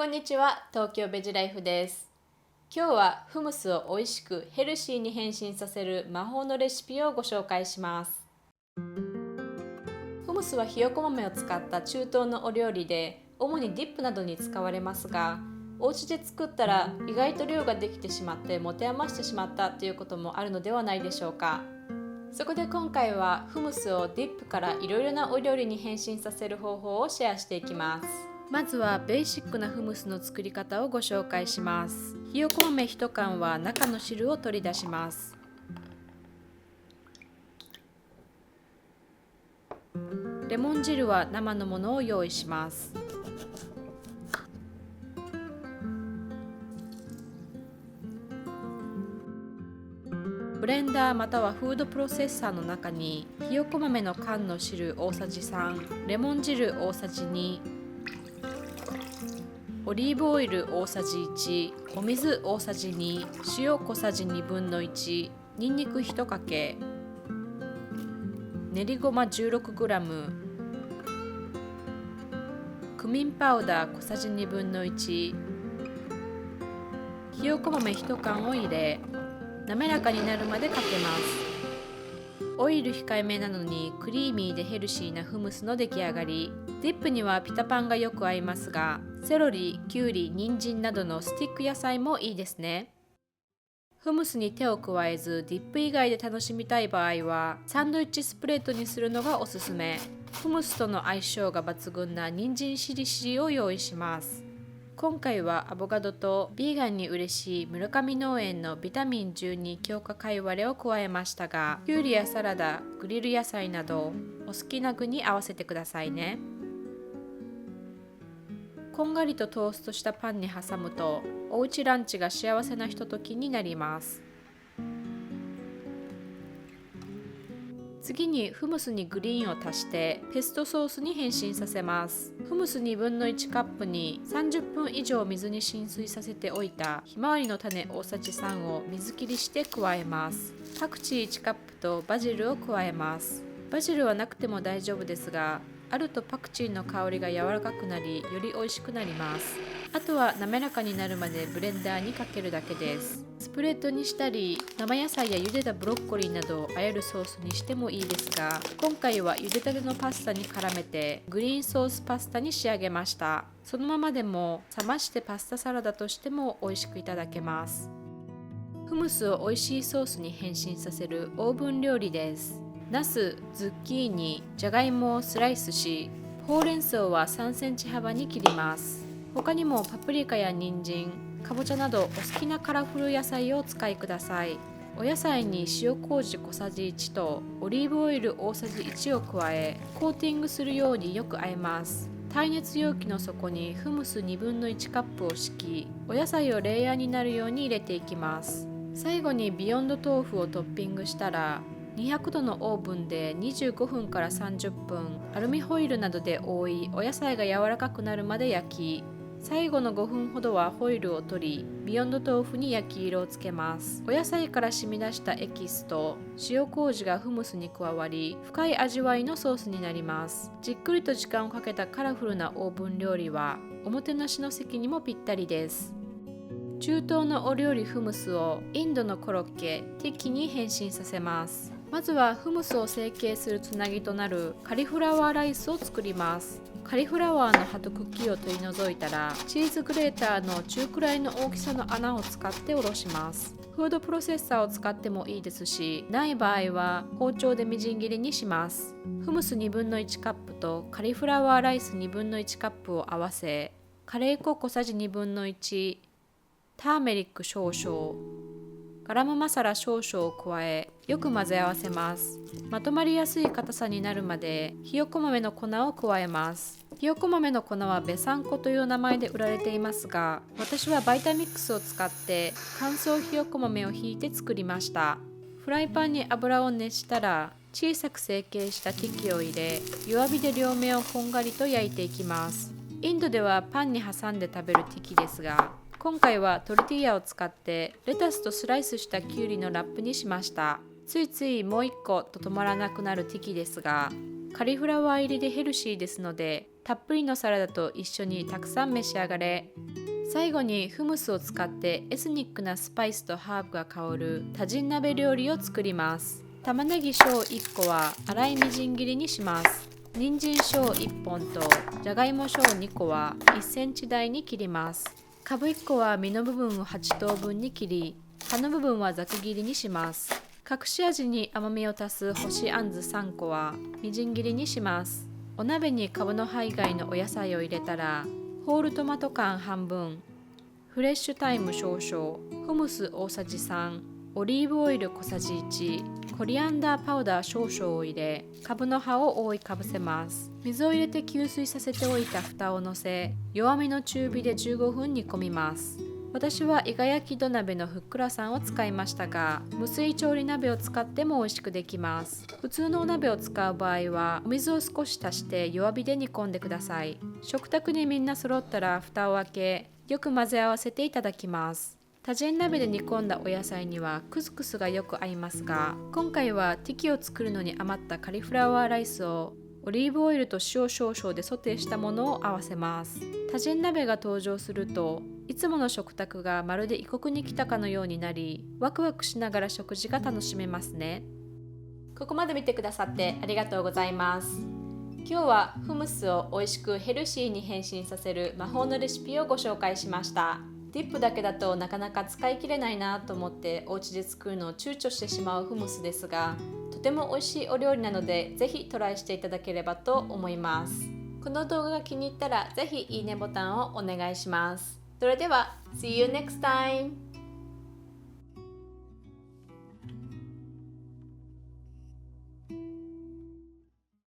こんにちは、東京ベジライフです。今日はフムスを美味しくヘルシーに変身させる魔法のレシピをご紹介します。フムスはひよこ豆を使った中東のお料理で、主にディップなどに使われますが、お家で作ったら意外と量ができてしまって持て余してしまったということもあるのではないでしょうか。そこで今回はフムスをディップからいろいろなお料理に変身させる方法をシェアしていきます。まずはベーシックなフムスの作り方をご紹介します。ひよこ豆1缶は中の汁を取り出します。レモン汁は生のものを用意します。ブレンダーまたはフードプロセッサーの中にひよこ豆の缶の汁大さじ3、レモン汁大さじ2、オリーブオイル大さじ1、お水大さじ2、塩小さじ1/2分の1、にんにく1かけ、練りごま 16g、クミンパウダー小さじ1/2分の1、ひよこ豆1缶を入れ、滑らかになるまでかけます。オイル控えめなのにクリーミーでヘルシーなフムスの出来上がり。ディップにはピタパンがよく合いますが、セロリ、キュウリ、人参などのスティック野菜もいいですね。フムスに手を加えずディップ以外で楽しみたい場合はサンドイッチスプレッドにするのがおすすめ。フムスとの相性が抜群な人参しりしりを用意します。今回はアボカドとビーガンに嬉しい村上農園のビタミン12強化貝割れを加えましたが、キュウリやサラダ、グリル野菜などお好きな具に合わせてくださいね。こんがりとトーストしたパンに挟むとおうちランチが幸せなひとときになります。次にフムスにグリーンを足してペストソースに変身させます。フムス1/2分の1カップに30分以上水に浸水させておいたひまわりの種大さじ3を水切りして加えます。パクチー1カップとバジルを加えます。バジルはなくても大丈夫ですが、あるとパクチーの香りが柔らかくなり、より美味しくなります。あとは滑らかになるまでブレンダーにかけるだけです。スプレッドにしたり、生野菜や茹でたブロッコリーなどを和えるソースにしてもいいですが、今回は茹でたてのパスタに絡めてグリーンソースパスタに仕上げました。そのままでも冷ましてパスタサラダとしても美味しくいただけます。フムスを美味しいソースに変身させるオーブン料理です。ナス、ズッキーニ、じゃがいもをスライスし、ほうれん草は3センチ幅に切ります。他にもパプリカや人参、かぼちゃなどお好きなカラフル野菜をお使いください。お野菜に塩麹小さじ1とオリーブオイル大さじ1を加え、コーティングするようによく和えます。耐熱容器の底にフムス1/2分の1カップを敷き、お野菜をレイヤーになるように入れていきます。最後にビヨンド豆腐をトッピングしたら、200度のオーブンで25分から30分、アルミホイルなどで覆い、お野菜が柔らかくなるまで焼き、最後の5分ほどはホイルを取り、ビヨンド豆腐に焼き色をつけます。お野菜から染み出したエキスと塩麹がフムスに加わり、深い味わいのソースになります。じっくりと時間をかけたカラフルなオーブン料理は、おもてなしの席にもぴったりです。中東のお料理フムスをインドのコロッケ、ティッキに変身させます。まずはフムスを成形するつなぎとなるカリフラワーライスを作ります。カリフラワーの葉と茎を取り除いたら、チーズグレーターの中くらいの大きさの穴を使っておろします。フードプロセッサーを使ってもいいですし、ない場合は包丁でみじん切りにします。フムス1/2分の1カップとカリフラワーライス1/2分の1カップを合わせ、カレー粉小さじ1/2分の1、ターメリック少々、ガラムマサラ少々を加え、よく混ぜ合わせます。まとまりやすい硬さになるまでひよこ豆の粉を加えます。ひよこ豆の粉はベサンコという名前で売られていますが、私はバイタミックスを使って乾燥ひよこ豆をひいて作りました。フライパンに油を熱したら、小さく成形したティキを入れ、弱火で両面をこんがりと焼いていきます。インドではパンに挟んで食べるティキですが、今回はトルティーヤを使ってレタスとスライスしたキュウリのラップにしました。ついついもう一個と止まらなくなるティキですが、カリフラワー入りでヘルシーですので、たっぷりのサラダと一緒にたくさん召し上がれ。最後にフムスを使ってエスニックなスパイスとハーブが香る多人鍋料理を作ります。玉ねぎ小1個は粗いみじん切りにします。人参小1本とじゃがいも小2個は1センチ大に切ります。かぶ1個は実の部分を8等分に切り、葉の部分はざく切りにします。隠し味に甘みを足す干しあんず3個はみじん切りにします。お鍋にかぶの葉以外のお野菜を入れたら、ホールトマト缶半分、フレッシュタイム少々、フムス大さじ3、オリーブオイル小さじ1、コリアンダーパウダー少々を入れ、かぶの葉を覆いかぶせます。水を入れて吸水させておいた蓋を乗せ、弱めの中火で15分煮込みます。私は伊賀焼き土鍋のふっくらさんを使いましたが、無水調理鍋を使っても美味しくできます。普通のお鍋を使う場合は、お水を少し足して弱火で煮込んでください。食卓にみんな揃ったら蓋を開け、よく混ぜ合わせていただきます。多人鍋で煮込んだお野菜にはクスクスがよく合いますが、今回はティキを作るのに余ったカリフラワーライスをオリーブオイルと塩少々でソテーしたものを合わせます。多人鍋が登場すると、いつもの食卓がまるで異国に来たかのようになり、ワクワクしながら食事が楽しめますね。ここまで見てくださってありがとうございます。今日はフムスを美味しくヘルシーに変身させる魔法のレシピをご紹介しました。ディップだけだとなかなか使い切れないなと思ってお家で作るのを躊躇してしまうフムスですが、とても美味しいお料理なのでぜひトライしていただければと思います。この動画が気に入ったらぜひいいねボタンをお願いします。それでは See you next time!